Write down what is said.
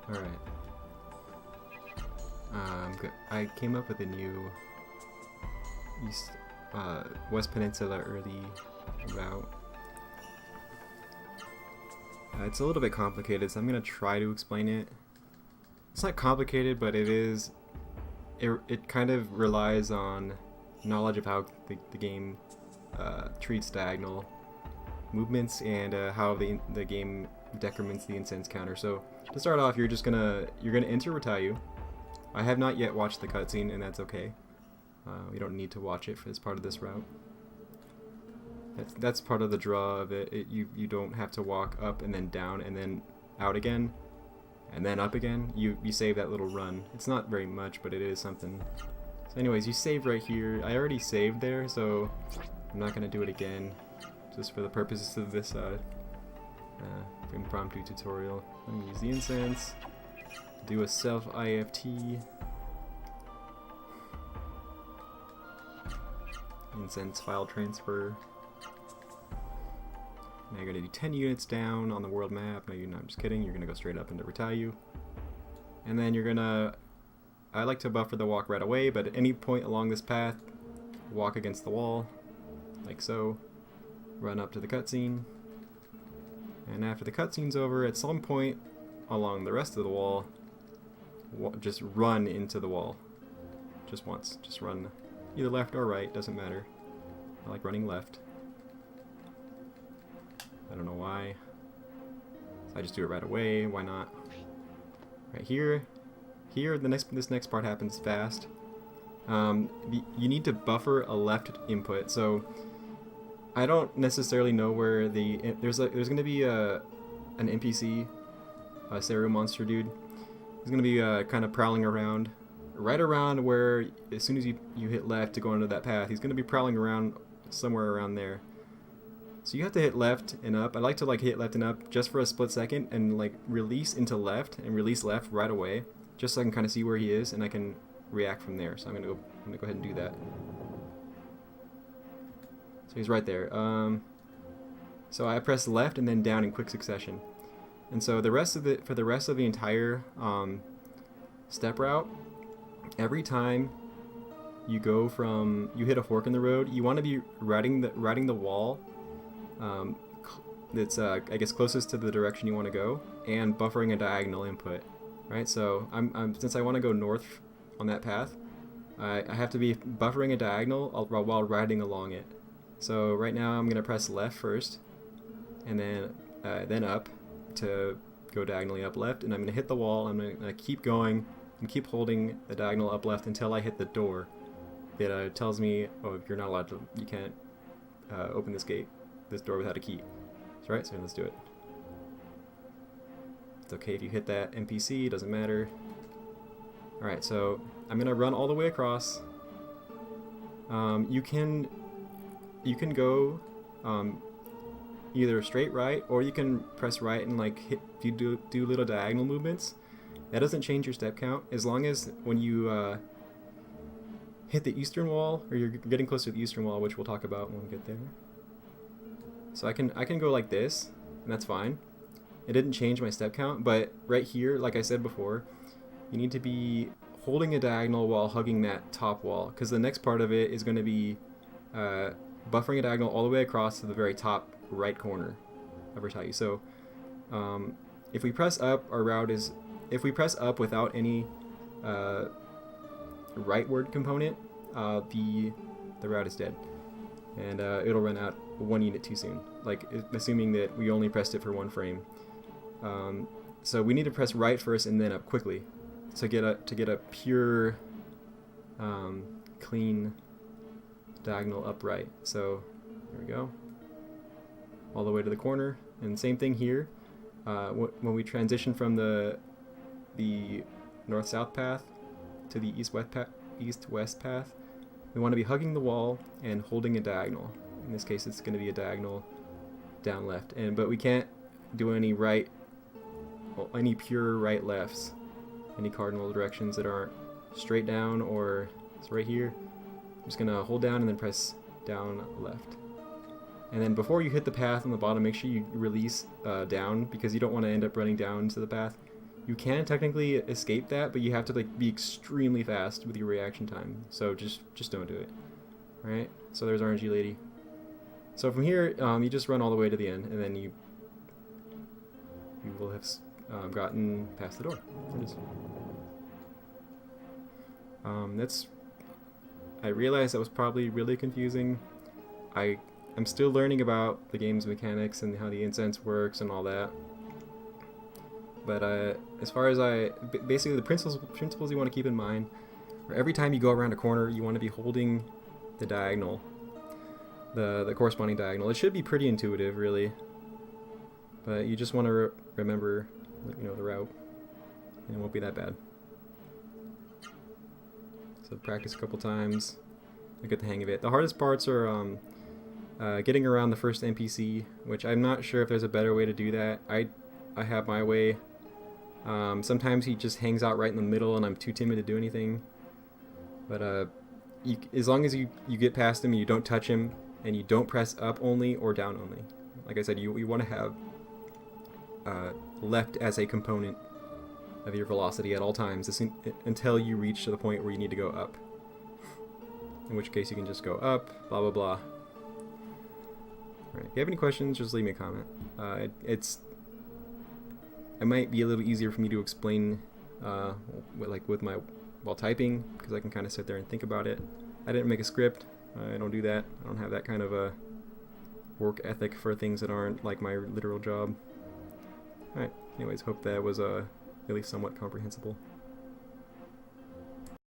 Alright. I came up with a new West Peninsula early route. It's a little bit complicated, so I'm going to try to explain it. It's not complicated, but it kind of relies on knowledge of how the game treats diagonal movements and how the game decrements the incense counter. So to start off, you're gonna enter Ratayu. I have not yet watched the cutscene, and that's okay. We don't need to watch it as part of this route. That's part of the draw of it. You don't have to walk up and then down and then out again and then up again. You save that little run. It's not very much, but it is something. So anyways, you save right here. I already saved there, so I'm not gonna do it again, just for the purposes of this impromptu tutorial. I'm gonna use the incense, do a self IFT, incense file transfer. Now you're gonna do 10 units down on the world map. No, you're not. I'm just kidding. You're gonna go straight up into Ratayu, and then you're gonna. I like to buffer the walk right away, but at any point along this path, walk against the wall, like so. Run up to the cutscene, and after the cutscene's over, at some point along the rest of the wall, just run into the wall. Just once. Just run either left or right, doesn't matter. I like running left. I don't know why. So I just do it right away. Why not? Right here. Here, this next part happens fast. You need to buffer a left input. So I don't necessarily know where there's going to be an NPC, a Saryu monster dude. He's going to be kind of prowling around, right around where as soon as you hit left to go into that path, he's going to be prowling around somewhere around there. So you have to hit left and up. I like to hit left and up just for a split second and release into left and release left right away, just so I can kind of see where he is and I can react from there. So I'm gonna go ahead and do that. So he's right there. So I press left and then down in quick succession. And so for the rest of the entire step route, every time you hit a fork in the road, you want to be riding the wall that's I guess closest to the direction you want to go, and buffering a diagonal input, right? So since I want to go north on that path, I have to be buffering a diagonal while riding along it. So right now I'm gonna press left first, and then up to go diagonally up left, and I'm gonna hit the wall. I'm gonna keep going and keep holding the diagonal up left until I hit the door that tells me, oh, you're not allowed to, you can't open this door without a key. That's right, so let's do it. It's okay if you hit that NPC, doesn't matter. Alright, so I'm gonna run all the way across. You can go either straight right, or you can press right and hit, if you do little diagonal movements. That doesn't change your step count, as long as when you hit the eastern wall, or you're getting close to the eastern wall, which we'll talk about when we get there. So I can go like this, and that's fine. It didn't change my step count, but right here, like I said before, you need to be holding a diagonal while hugging that top wall, because the next part of it is going to be buffering a diagonal all the way across to the very top right corner of Ratayu. So if we press up, if we press up without any rightward component, the route is dead, and it'll run out 1 unit too soon, assuming that we only pressed it for 1 frame. So we need to press right first and then up quickly to get a pure clean diagonal upright. So here we go, all the way to the corner. And same thing here. When we transition from the north-south path to the east-west path, we want to be hugging the wall and holding a diagonal. In this case, it's going to be a diagonal down left. But we can't do any pure right lefts, any cardinal directions that aren't straight down, or it's right here. I'm just going to hold down and then press down left. And then before you hit the path on the bottom, make sure you release down, because you don't want to end up running down to the path. You can technically escape that, but you have to like be extremely fast with your reaction time. So just don't do it. All right. So there's RNG lady. So from here, you just run all the way to the end, and then you will have gotten past the door. There it is. I realized that was probably really confusing. I'm still learning about the game's mechanics and how the incense works and all that. But as far as basically the principles you want to keep in mind are every time you go around a corner, you want to be holding the diagonal, the corresponding diagonal. It should be pretty intuitive, really. But you just want to remember, the route, and it won't be that bad. So practice a couple times, you'll get the hang of it. The hardest parts are getting around the first NPC, which I'm not sure if there's a better way to do that. I have my way. Sometimes he just hangs out right in the middle, and I'm too timid to do anything. But as long as you get past him, and you don't touch him, and you don't press up only or down only. Like I said, you want to have left as a component of your velocity at all times until you reach to the point where you need to go up. In which case you can just go up, blah blah blah. Alright, if you have any questions, just leave me a comment. It might be a little easier for me to explain while typing, because I can kind of sit there and think about it. I didn't make a script. I don't do that. I don't have that kind of a work ethic for things that aren't like my literal job. Alright, anyways, hope that was at least somewhat comprehensible.